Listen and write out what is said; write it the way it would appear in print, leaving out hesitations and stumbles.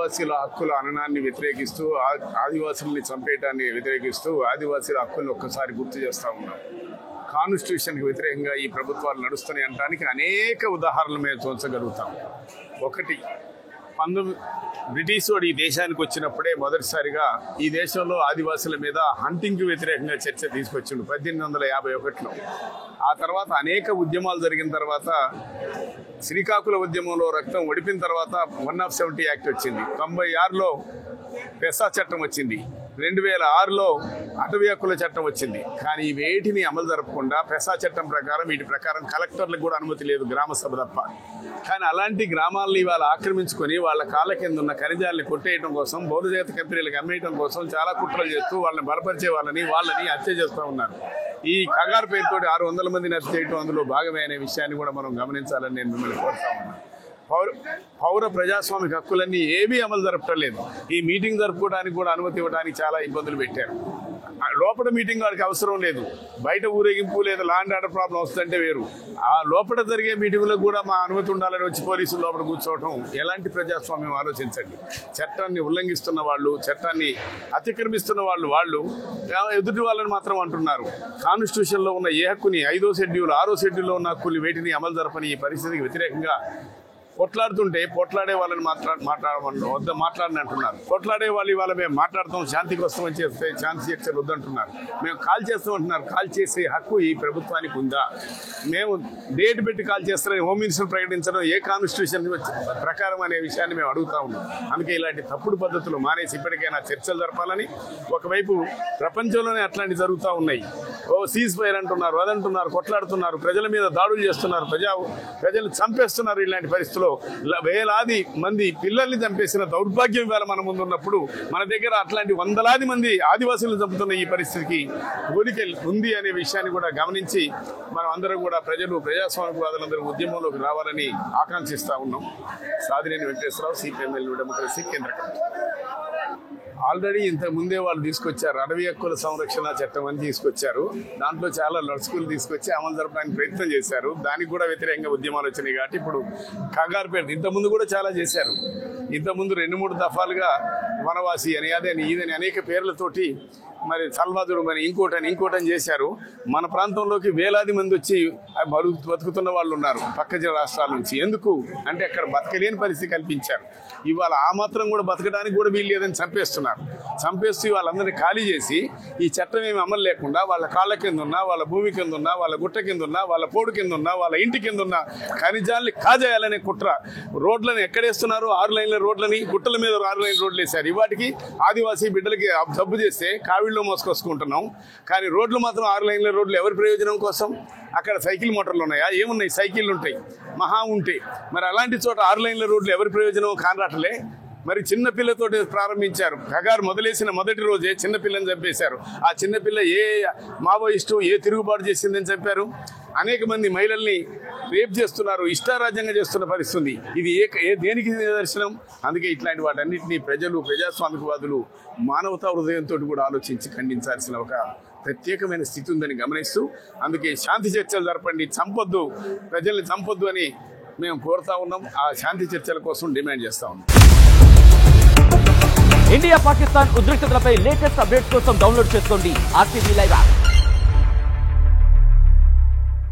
ఆదివాసీల హక్కుల హననాన్ని వ్యతిరేకిస్తూ ఆదివాసుల్ని చంపేయటాన్ని వ్యతిరేకిస్తూ ఆదివాసీల హక్కులను ఒక్కసారి గుర్తు చేస్తూ ఉన్నాం. కాన్స్టిట్యూషన్కి వ్యతిరేకంగా ఈ ప్రభుత్వాలు నడుస్తున్నాయి అనడానికి అనేక ఉదాహరణలు మేము చూపించగలుగుతాం. ఒకటి, బ్రిటిష్ వాడు ఈ దేశానికి వచ్చినప్పుడే మొదటిసారిగా ఈ దేశంలో ఆదివాసుల మీద హంటింగ్కి వ్యతిరేకంగా చర్చ తీసుకొచ్చిండు 1851లో. ఆ తర్వాత అనేక ఉద్యమాలు జరిగిన తర్వాత శ్రీకాకుళ ఉద్యమంలో రక్తం ఒడిపిన తర్వాత 170 యాక్ట్ వచ్చింది. 96లో పెసా చట్టం వచ్చింది. 2006లో అటవీ హక్కుల చట్టం వచ్చింది. కానీ వేటిని అమలు జరపకుండా పెసా చట్టం ప్రకారం వీటి ప్రకారం కలెక్టర్లకు కూడా అనుమతి లేదు, గ్రామ సభ తప్ప. కానీ అలాంటి గ్రామాలని ఇవాళ ఆక్రమించుకొని వాళ్ళ కాళ్ళ కింద ఉన్న ఖనిజాలని కొట్టేయడం కోసం, బహుళజాతి కంపెనీలకు అమ్మేయడం కోసం చాలా కుట్రలు చేస్తూ వాళ్ళని బలపరిచే వాళ్ళని హత్య చేస్తూ ఉన్నారు. ఈ కగారు పేరుతో 600 మందిని హత్య చేయడం అందులో భాగమే అనే విషయాన్ని కూడా మనం గమనించాలని నేను మిమ్మల్ని కోరుతా ఉన్నాను. పౌర ప్రజాస్వామిక హక్కులన్నీ ఏమీ అమలు జరపడం లేదు. ఈ మీటింగ్ జరుపుకోవడానికి కూడా అనుమతి ఇవ్వడానికి చాలా ఇబ్బందులు పెట్టారు. లోపల మీటింగ్ వాడికి అవసరం లేదు, బయట ఊరేగింపు లేదా లా అండ్ ఆర్డర్ ప్రాబ్లం వస్తుందంటే వేరు. ఆ లోపల జరిగే మీటింగ్లకు కూడా మా అనుమతి ఉండాలని వచ్చి పోలీసులు లోపల కూర్చోవటం ఎలాంటి ప్రజాస్వామ్యం ఆలోచించండి. చట్టాన్ని ఉల్లంఘిస్తున్న వాళ్ళు, చట్టాన్ని అతిక్రమిస్తున్న వాళ్ళు ఎదుటి వాళ్ళని మాత్రం అంటున్నారు. కాన్స్టిట్యూషన్లో ఉన్న ఏ హక్కుని 5వ షెడ్యూల్ 6వ షెడ్యూల్లో ఉన్న హక్కులు వేటిని అమలు జరపని ఈ పరిస్థితికి వ్యతిరేకంగా కొట్లాడుతుంటే పోట్లాడే వాళ్ళని మాట్లాడని అంటున్నారు. కొట్లాడే వాళ్ళు ఇవాళ మేము మాట్లాడతాం, శాంతికి వస్తామని చేస్తే శాంతి చర్చలు వద్దంటున్నారు. మేము కాల్ చేస్తామంటున్నారు. కాల్ చేసే హక్కు ఈ ప్రభుత్వానికి ఉందా? మేము డేట్ పెట్టి కాల్ చేస్తారని హోమ్ మినిస్టర్ ప్రకటించడం ఏ కాన్స్టిట్యూషన్ ప్రకారం అనే విషయాన్ని మేము అడుగుతా ఉన్నాం. అందుకే ఇలాంటి తప్పుడు పద్ధతులు మానేసి ఇప్పటికైనా చర్చలు జరపాలని. ఒకవైపు ప్రపంచంలోనే అట్లాంటివి జరుగుతూ ఉన్నాయి. సీజ్ ఫైర్ అంటున్నారు, అదంటున్నారు, కొట్లాడుతున్నారు, ప్రజల మీద దాడులు చేస్తున్నారు, ప్రజలు చంపేస్తున్నారు. ఇలాంటి పరిస్థితుల్లో వేలాది మంది పిల్లల్ని చంపేసిన దౌర్భాగ్యం ఇవాళ మన ముందు ఉన్నప్పుడు మన దగ్గర అట్లాంటి వందలాది మంది ఆదివాసులను చంపుతున్న ఈ పరిస్థితికి పోలిక ఉంది అనే విషయాన్ని కూడా గమనించి మనం అందరం కూడా ప్రజాస్వామికవాదులందరూ ఉద్యమంలోకి రావాలని ఆకాంక్షిస్తూ ఉన్నాం. సాదినేని వెంకటేశ్వరరావు, సిపిఎంఎల్ డెమోక్రసీ కేంద్ర కమిటీ. ఆల్రెడీ ఇంతకు ముందే వాళ్ళు తీసుకొచ్చారు, అటవీ హక్కుల సంరక్షణ చట్టం అని తీసుకొచ్చారు. దాంట్లో చాలా లడ్స్కులు తీసుకొచ్చి అమలు జరపడానికి ప్రయత్నం చేశారు. దానికి కూడా వ్యతిరేకంగా ఉద్యమాలు వచ్చినాయి. కాబట్టి ఇప్పుడు కంగారుపేట ఇంతకుముందు కూడా చాలా చేశారు. ఇంతకుముందు 2-3 దఫాలుగా వనవాసి అని, అదని, ఇదని అనేక పేర్లతోటి మరి సల్వాదుడు మరి ఇంకోటని చేశారు. మన ప్రాంతంలోకి వేలాది మంది వచ్చి బతుకుతున్న వాళ్ళు ఉన్నారు పక్క రాష్ట్రాల నుంచి. ఎందుకు అంటే అక్కడ బతకలేని పరిస్థితి కల్పించారు. ఇవాళ ఆ మాత్రం కూడా బతకడానికి కూడా వీలు లేదని చంపేస్తూ వాళ్ళందరినీ ఖాళీ చేసి ఈ చట్టం ఏమి అమలు లేకుండా వాళ్ళ కాళ్ళ కింద ఉన్నా, వాళ్ళ భూమి కింద ఉన్నా, వాళ్ళ గుట్ట కింద ఉన్నా, వాళ్ళ పోడు కింద ఉన్నా, వాళ్ళ ఇంటి కింద ఉన్న ఖనిజాలని కాజేయాలనే కుట్ర. రోడ్లను ఎక్కడేస్తున్నారు? 6 లైన్ల రోడ్లని, గుట్టల మీద 6 లైన్ల రోడ్లు వేశారు. ఇవాటికి ఆదివాసీ బిడ్డలకి జబ్బు చేస్తే కావిళ్ళు మోసుకొసుకుంటున్నాం. కానీ రోడ్లు మాత్రం 6 లైన్ల రోడ్లు ఎవరి ప్రయోజనం కోసం? అక్కడ సైకిల్ మోటార్లు ఉన్నాయా? ఏమున్నాయి? సైకిళ్ళు ఉంటాయి మహా ఉంటే. మరి అలాంటి చోట 6 లైన్ల రోడ్లు ఎవరి ప్రయోజనం కానరాటలే. మరి చిన్నపిల్లతోటి ప్రారంభించారు. కగారు మొదలేసిన మొదటి రోజే చిన్నపిల్లని చంపేశారు. ఆ చిన్నపిల్ల ఏ మావోయిస్టు ఏ తిరుగుబాటు చేసిందని చెప్పారు. అనేక మంది మహిళల్ని రేప్ చేస్తున్నారు, ఇష్టారాజ్యంగా చేస్తున్న పరిస్థితి. ఇది దేనికి నిదర్శనం? అందుకే ఇట్లాంటి వాటన్నిటినీ ప్రజాస్వామికవాదులు మానవతా హృదయంతో కూడా ఆలోచించి ఖండించాల్సిన ఒక ప్రత్యేకమైన స్థితి ఉందని గమనిస్తూ, అందుకే శాంతి చర్చలు జరపండి, ప్రజల్ని చంపొద్దు అని మేము కోరుతా ఉన్నాం. ఆ శాంతి చర్చల కోసం డిమాండ్ చేస్తా ఉన్నాం. ఇండియా పాకిస్తాన్ ఉద్రిక్తతలపై లేటెస్ట్ అప్డేట్స్ కోసం డౌన్లోడ్ చేసుకోండి RTV లైవ్ యాప్.